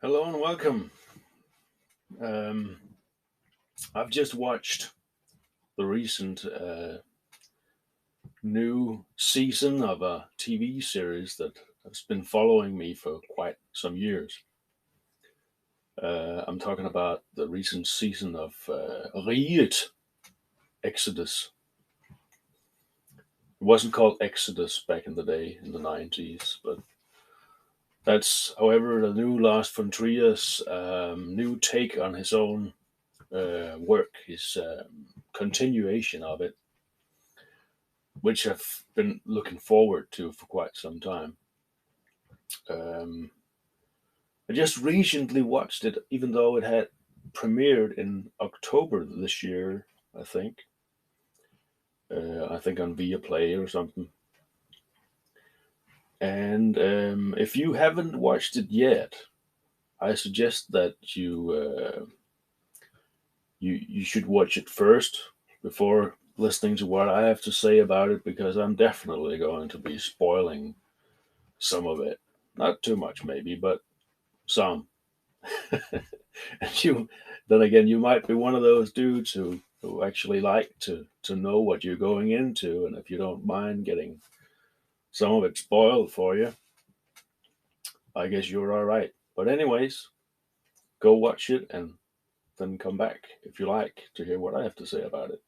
Hello and welcome. Um, I've just watched the recent new season of a TV series that has been following me for quite some years. I'm talking about the recent season of Riget, Exodus. It wasn't called Exodus back in the day in the 90s, but that's, however, the new Lars von Trier's new take on his own work, his continuation of it, which I've been looking forward to for quite some time. Um, I just recently watched it, even though it had premiered in October this year, I think. I think on Viaplay or something. And if you haven't watched it yet, I suggest that you should watch it first before listening to what I have to say about it, because I'm definitely going to be spoiling some of it. Not too much, maybe, but some. And you, then again, you might be one of those dudes who actually like to know what you're going into, and if you don't mind getting some of it spoiled for you, I guess you're all right. But anyways, go watch it and then come back if you like to hear what I have to say about it.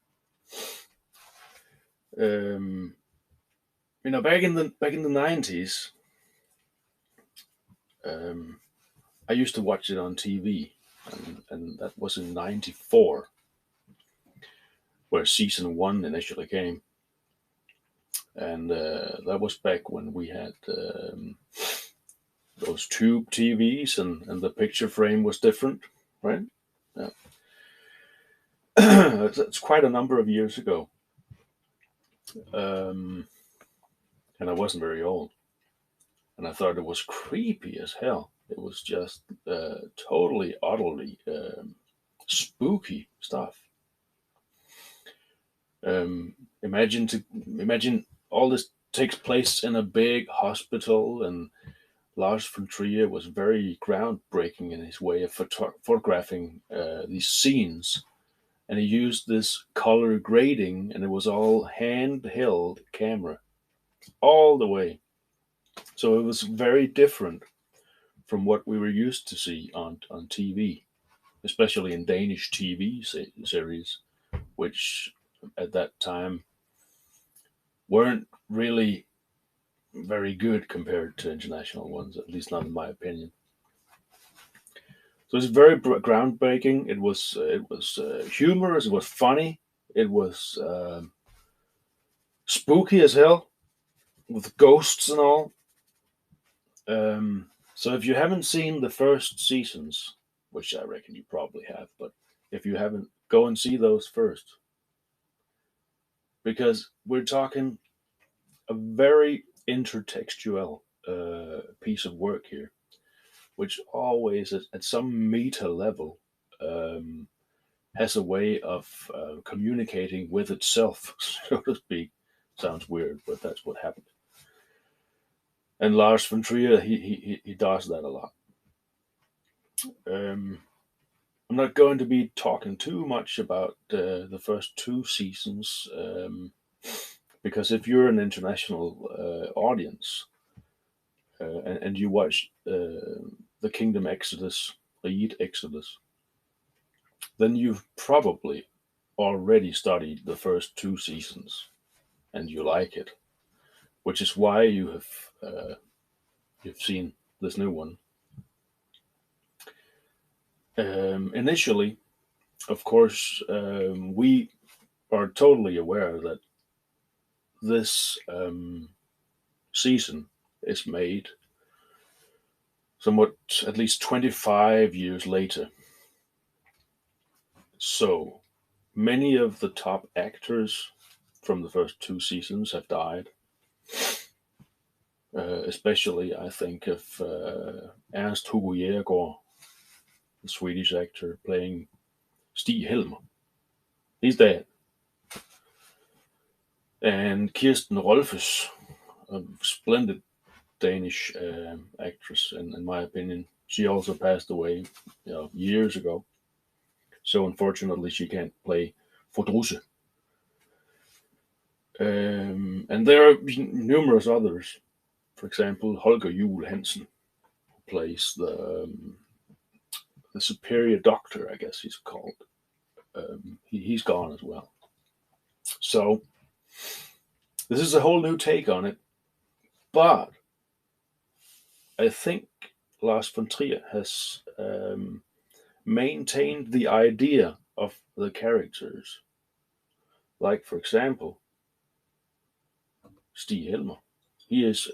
Um, back in the 90s, um, I used to watch it on TV, and that was in '94, where season one initially came. And that was back when we had those tube TVs, and the picture frame was different, right? Yeah. It's quite a number of years ago, um, and I wasn't very old, and I thought it was creepy as hell. It was just totally, utterly spooky stuff. Um, imagine all this takes place in a big hospital, and Lars von Trier was very groundbreaking in his way of photographing these scenes, and he used this color grading, and it was all handheld camera all the way. So it was very different from what we were used to see on TV, especially in Danish TV series, which at that time weren't really very good compared to international ones, at least not in my opinion. So it's very groundbreaking. It was humorous. It was funny. It was spooky as hell with ghosts and all. So if you haven't seen the first seasons, which I reckon you probably have, but if you haven't, go and see those first, because we're talking a very intertextual piece of work here, which always at some meta level um, has a way of communicating with itself, so to speak. Sounds weird, but that's what happened. And Lars von Trier, he does that a lot. Um, I'm not going to be talking too much about the first two seasons, because if you're an international audience and you watch the Kingdom Exodus, Eid Exodus, then you've probably already studied the first two seasons and you like it, which is why you've seen this new one. Initially, of course, we are totally aware that this season is made somewhat at least 25 years later. So many of the top actors from the first two seasons have died. Especially, I think of Ernst Hugo Jägergaard, the Swedish actor playing Stig Helmer. He's dead. And Kirsten Rolfes, a splendid Danish actress, in my opinion. She also passed away, years ago. So unfortunately, she can't play Fordruse. And there are numerous others. For example, Holger Juhl Hansen plays the superior doctor, I guess he's called. He's gone as well. So this is a whole new take on it, but I think Lars von Trier has maintained the idea of the characters. Like, for example, Stig Helmer. He is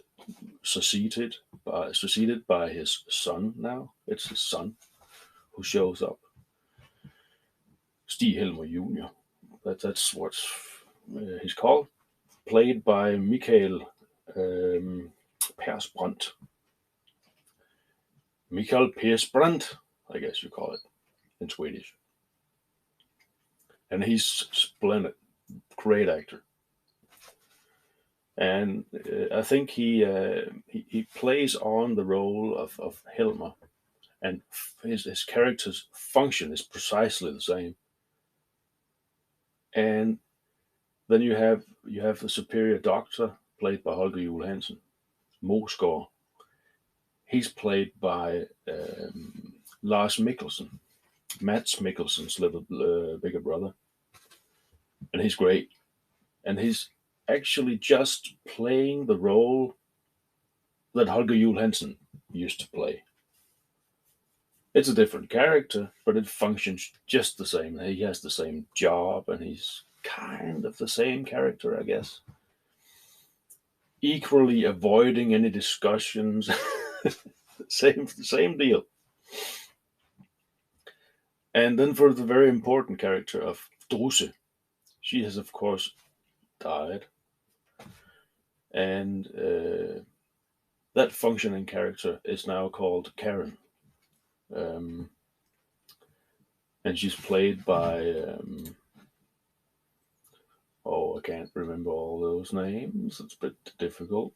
succeeded by his son now. It's his son who shows up. Stig Helmer Jr. That's what he's called. Played by Mikael Persbrandt. Mikael Persbrandt, I guess you call it in Swedish. And he's splendid, great actor. And I think he plays on the role of Helmer, and his character's function is precisely the same. And then you have the superior doctor played by Holger Juhl Hansen. Moskov, he's played by Lars Mikkelsen, Mads Mikkelsen's little bigger brother, and he's great. And he's actually just playing the role that Holger Juhl Hansen used to play. It's a different character, but it functions just the same. He has the same job, and he's kind of the same character, I guess. Equally avoiding any discussions. same deal. And then for the very important character of Drusse, she has of course died, and that functioning character is now called Karen, and she's played by I can't remember all those names. It's a bit difficult.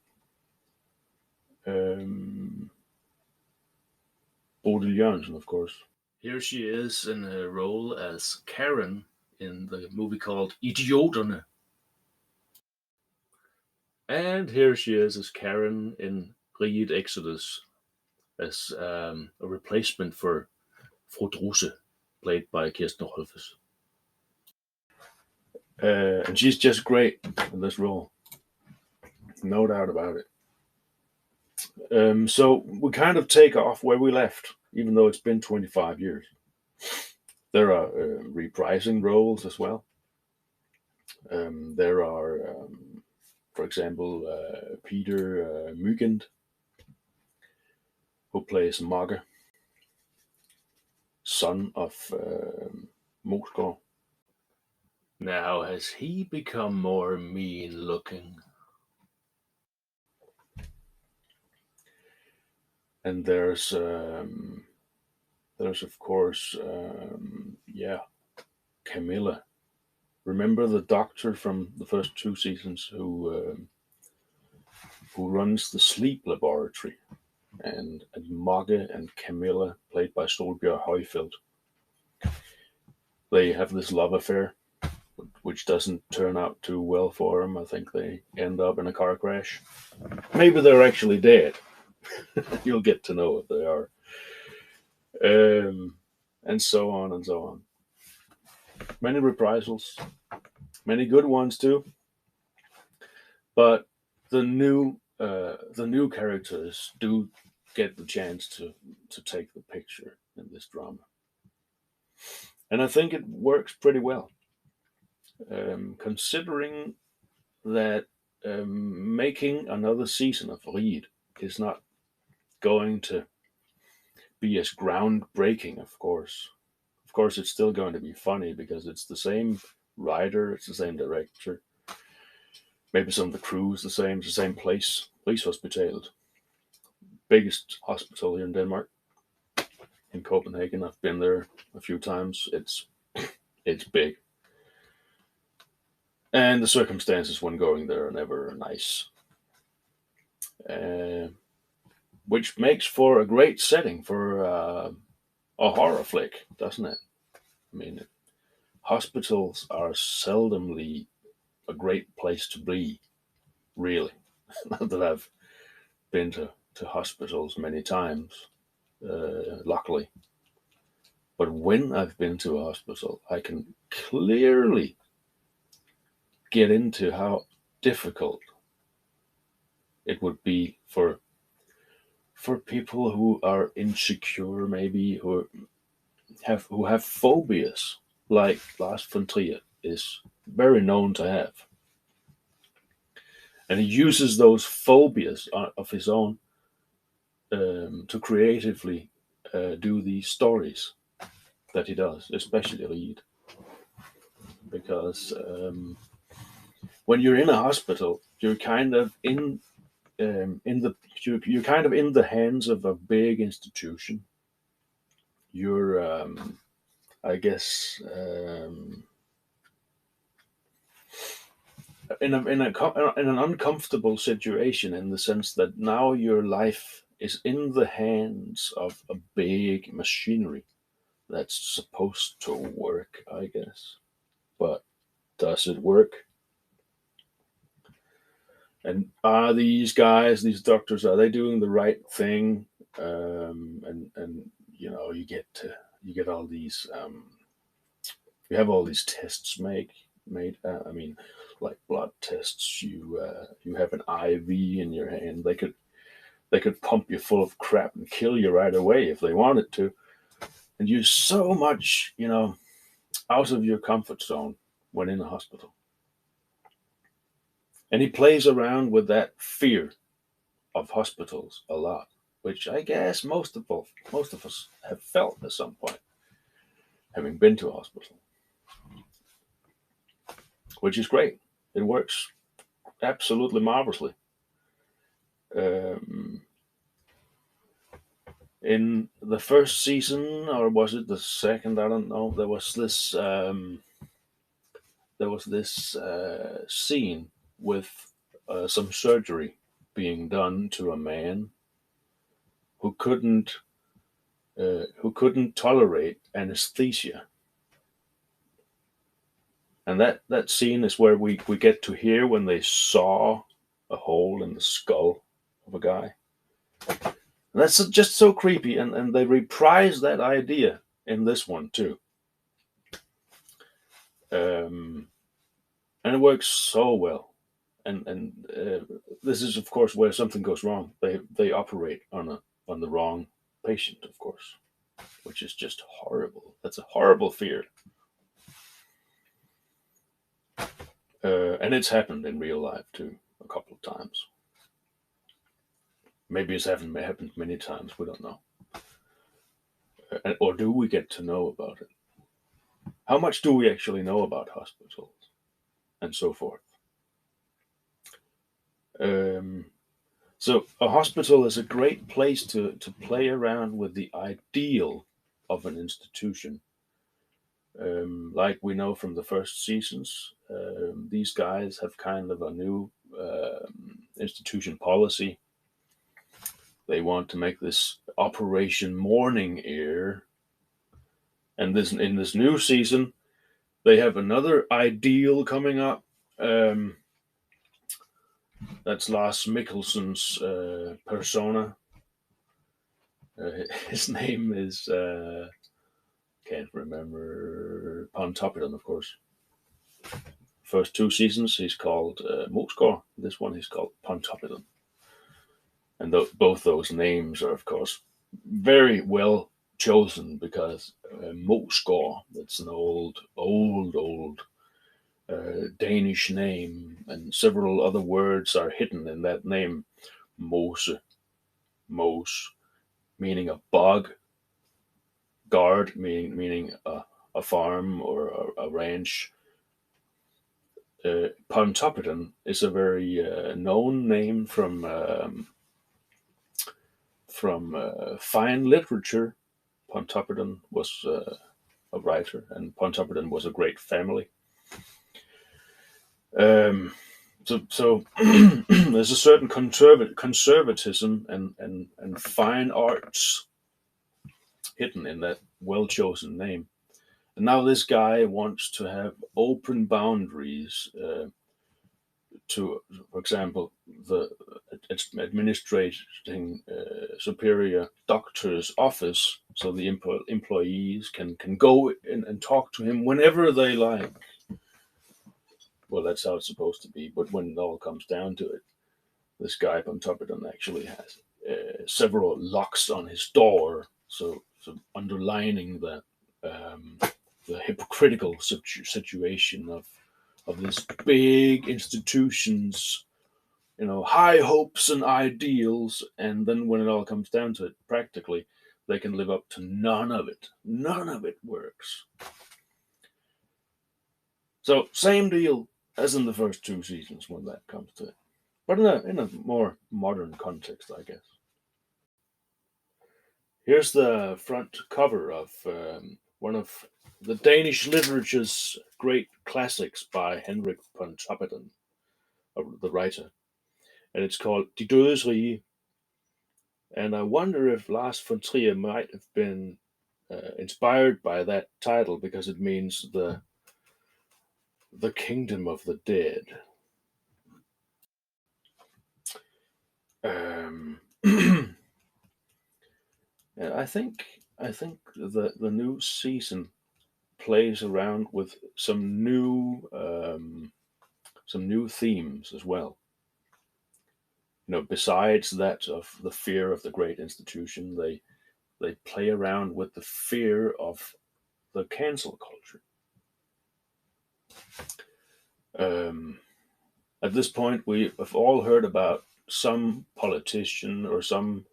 Bodil Jørgensen, of course. Here she is in her role as Karen in the movie called Idioterne. And here she is as Karen in Riget Exodus, as a replacement for Frodruse, played by Kirsten Rolfes. And she's just great in this role. No doubt about it. So we kind of take off where we left, even though it's been 25 years. There are reprising roles as well. There are, for example, Peter Mygend, who plays Magge, son of Moskov. Now, has he become more mean looking? And there's of course, Camilla. Remember the doctor from the first two seasons who runs the sleep laboratory, and Magge and Camilla, played by Solbjørn Højfeldt. They have this love affair, which doesn't turn out too well for them. I think they end up in a car crash. Maybe they're actually dead. You'll get to know if they are. And so on and so on. Many reprisals, many good ones too. But the new characters do get the chance to take the picture in this drama, and I think it works pretty well, considering that making another season of Riget is not going to be as groundbreaking. Of course, it's still going to be funny because it's the same writer, it's the same director. Maybe some of the crew is the same. It's the same place. Rigshospitalet, biggest hospital here in Denmark, in Copenhagen. I've been there a few times. It's big, and the circumstances when going there are never nice. which makes for a great setting for a horror flick, doesn't it? I mean, hospitals are seldomly a great place to be, really. Not that I've been to hospitals many times, luckily. But when I've been to a hospital, I can clearly get into how difficult it would be for people who are insecure, maybe who have phobias, like Lars von Trier is very known to have, and he uses those phobias of his own to creatively do these stories that he does, especially Riget, because when you're in a hospital, you're kind of in the you're kind of in the hands of a big institution. You're, I guess, in an uncomfortable situation in the sense that now your life is in the hands of a big machinery that's supposed to work, I guess. But does it work? And are these guys, these doctors, are they doing the right thing? And you get all these you have all these tests made. I mean, like blood tests. You have an IV in your hand. They could pump you full of crap and kill you right away if they wanted to. And you're so much out of your comfort zone when in a hospital. And he plays around with that fear of hospitals a lot, which I guess most of us have felt at some point, having been to a hospital, which is great. It works absolutely marvelously. Um, in the first season, or was it the second? I don't know. There was this scene with some surgery being done to a man who couldn't tolerate anesthesia. And that scene is where we get to hear when they saw a hole in the skull of a guy. And that's just so creepy, and they reprise that idea in this one too. Um, and it works so well. And this is, of course, where something goes wrong. They operate on the wrong patient, of course, which is just horrible. That's a horrible fear. And it's happened in real life too, a couple of times. Maybe it's happened many times. We don't know. Or do we get to know about it? How much do we actually know about hospitals and so forth? Um, so a hospital is a great place to play around with the ideal of an institution. Like we know from the first seasons, these guys have kind of a new institution policy. They want to make this Operation Morning Air, and this in this new season, they have another ideal coming up. Um, that's Lars Mikkelsen's persona. His name is can't remember. Pontoppidan, of course. First two seasons, he's called Moskor. This one, he's called Pontoppidan. And both those names are, of course, very well chosen because Moskor, that's an old Danish name, and several other words are hidden in that name. Mose, Mose, meaning a bog, guard, meaning a farm or a ranch. Pontoppidan is a very known name from fine literature. Pontoppidan was a writer, and Pontoppidan was a great family. Um, So there's a certain conservatism and fine arts hidden in that well chosen name. And now this guy wants to have open boundaries to, for example, the administrating superior doctor's office, so the employees can go in and talk to him whenever they like. Well, that's how it's supposed to be. But when it all comes down to it, this guy Pontoppidan actually has several locks on his door, so underlining the hypocritical situation of this big institutions, high hopes and ideals, and then when it all comes down to it, practically, they can live up to none of it. None of it works. So same deal as in the first two seasons when that comes to it, but in a more modern context, I guess. Here's the front cover of one of the Danish literature's great classics by Henrik Pontoppidan, the writer, and it's called De Dødes Rige. And I wonder if Lars von Trier might have been inspired by that title because it means the kingdom of the dead. Um, and I think the new season plays around with some new themes as well. Besides that of the fear of the great institution, they play around with the fear of the cancel culture. Um, at this point, we have all heard about some politician or some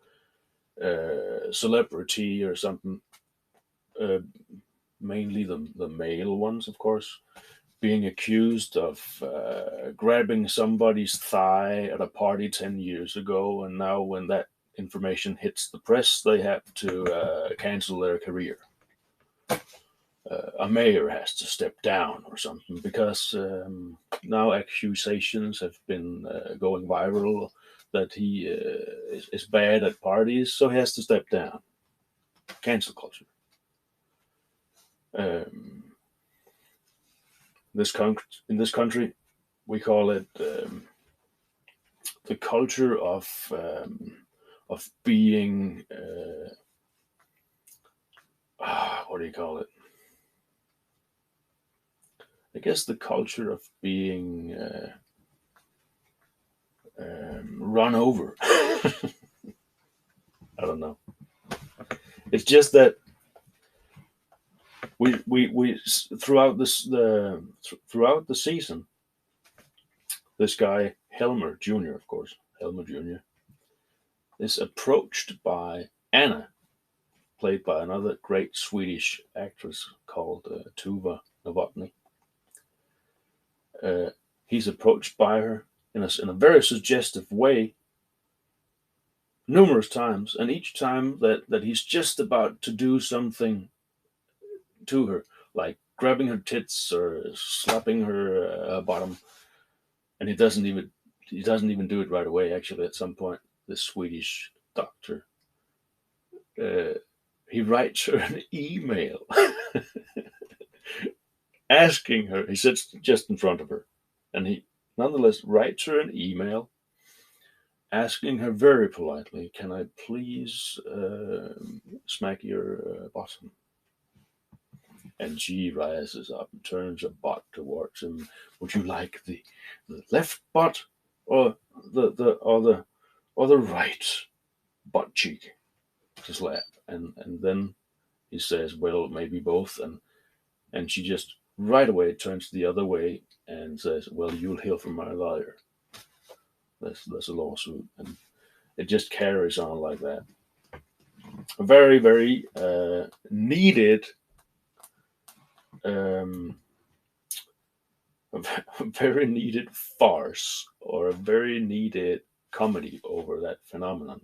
celebrity or something, uh, mainly the male ones, of course, being accused of grabbing somebody's thigh at a party 10 years ago, and now when that information hits the press, they have to cancel their career. A mayor has to step down or something because now accusations have been going viral that he is bad at parties, so he has to step down. Cancel culture. Um, in this country, we call it the culture of being what do you call it? I guess the culture of being run over. I don't know. It's just that we throughout the season, this guy Helmer Jr., of course, Helmer Jr. is approached by Anna, played by another great Swedish actress called Tuva Novotny. Uh, he's approached by her in a very suggestive way numerous times, and each time that he's just about to do something to her, like grabbing her tits or slapping her bottom, and he doesn't even do it right away. Actually, at some point, the Swedish doctor uh, he writes her an email asking her. He sits just in front of her, and he nonetheless writes her an email asking her very politely, "Can I please smack your bottom?" And she rises up and turns her butt towards him. "Would you like the left butt or the right butt cheek to slap?" And then he says, "Well, maybe both." And she just right away turns the other way and says, "Well, you'll hear from my lawyer." That's a lawsuit, and it just carries on like that. A very very needed um, a very needed farce or a very needed comedy over that phenomenon,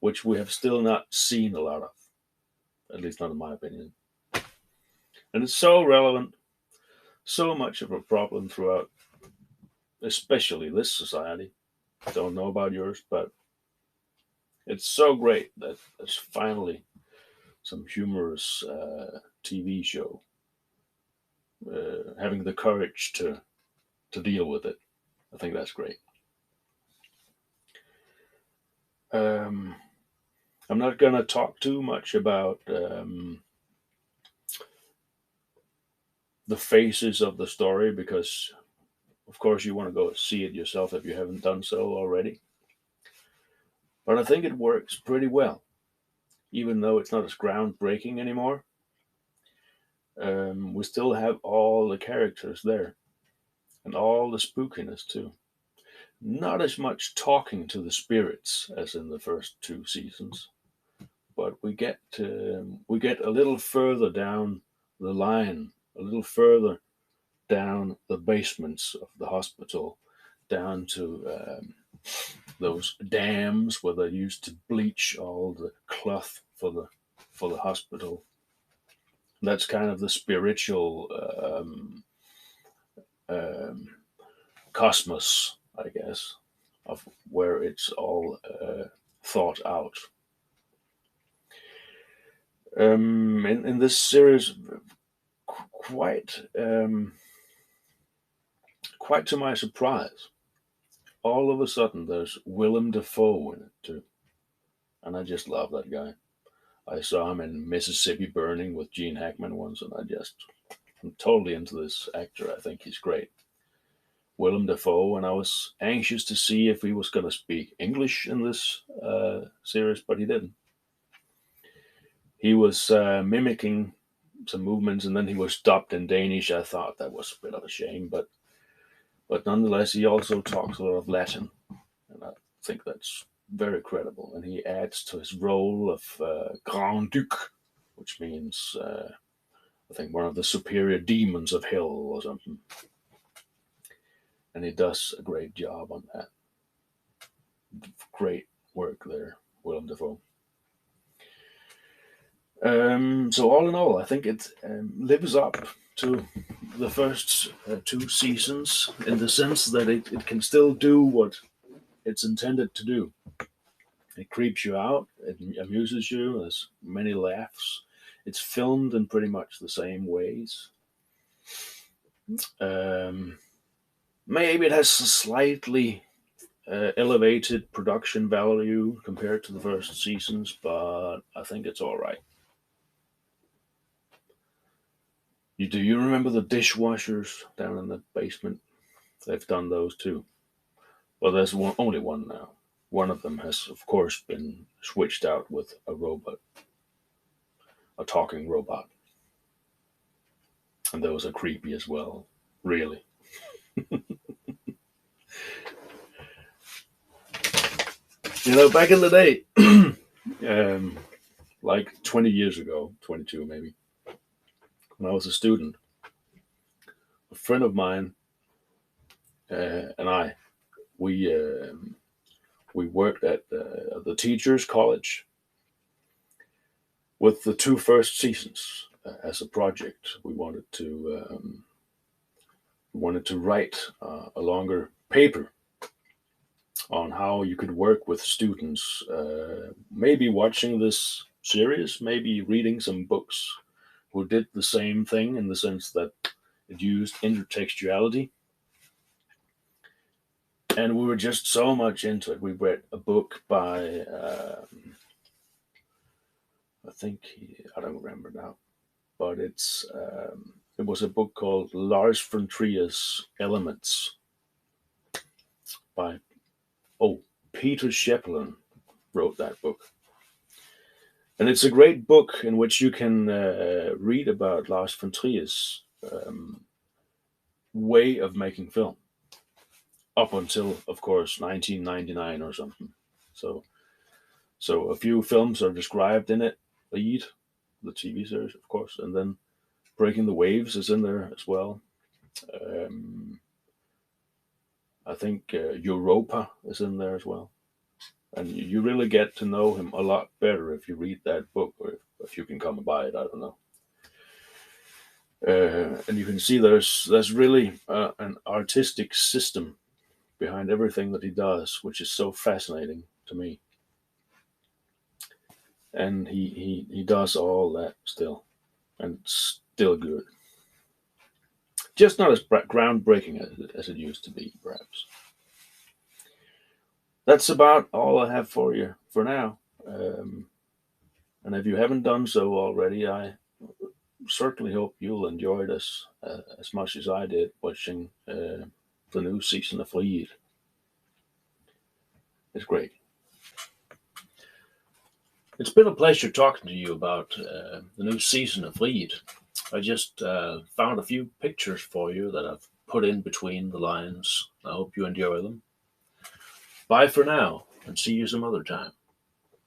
which we have still not seen a lot of, at least not in my opinion. And it's so relevant, so much of a problem throughout especially this society. Don't know about yours, but it's so great that there's finally some humorous TV show having the courage to deal with it. I think that's great. Um, I'm not going to talk too much about the phases of the story because, of course, you want to go see it yourself if you haven't done so already. But I think it works pretty well, even though it's not as groundbreaking anymore. We still have all the characters there and all the spookiness too. Not as much talking to the spirits as in the first two seasons, but we get a little further down the line, a little further down the basements of the hospital, down to those dams where they used to bleach all the cloth for the hospital. That's kind of the spiritual um, cosmos, I guess, of where it's all thought out. In this series, quite quite to my surprise, all of a sudden there's Willem Dafoe in it too, and I just love that guy. I saw him in Mississippi Burning with Gene Hackman once, and I'm totally into this actor. I think he's great. Willem Dafoe, and I was anxious to see if he was going to speak English in this series, but he didn't. He was mimicking some movements, and then he was dubbed in Danish. I thought that was a bit of a shame, but nonetheless, he also talks a lot of Latin, and I think that's very credible. And he adds to his role of Grand Duke, which means I think one of the superior demons of hell or something. And he does a great job on that. Great work there, Willem Dafoe. So all in all, I think it lives up to the first two seasons in the sense that it can still do what it's intended to do. It creeps you out, it amuses you, there's many laughs. It's filmed in pretty much the same ways. Um, Maybe it has a slightly elevated production value compared to the first seasons, but I think it's all right. Do you remember the dishwashers down in the basement? They've done those too. Well, there's only one now. One of them has, of course, been switched out with a robot, a talking robot, and those are creepy as well. Really, back in the day, um, like 20 years ago, 22 maybe, when I was a student, a friend of mine and I, we we worked at the teachers' college with the two first seasons as a project. We wanted to write a longer paper on how you could work with students, maybe watching this series, maybe reading some books who did the same thing in the sense that it used intertextuality. And we were just so much into it. We read a book by, I don't remember now, but it was a book called Lars von Trier's Elements by, oh, Peter Schepelin wrote that book. And it's a great book in which you can read about Lars von Trier's way of making film up until, of course, 1999 or something. So, so a few films are described in it. Lead, the TV series, of course, and then Breaking the Waves is in there as well. Um, I think Europa is in there as well. And you really get to know him a lot better if you read that book, or if you can come by it. I don't know. And you can see there's really an artistic system behind everything that he does, which is so fascinating to me. And he does all that still, and still good. Just not as groundbreaking as it used to be, perhaps. That's about all I have for you for now. Um, and if you haven't done so already, I certainly hope you'll enjoy this as much as I did watching the new season of Riget. It's great. It's been a pleasure talking to you about the new season of Riget. I just found a few pictures for you that I've put in between the lines. I hope you enjoy them. Bye for now, and see you some other time.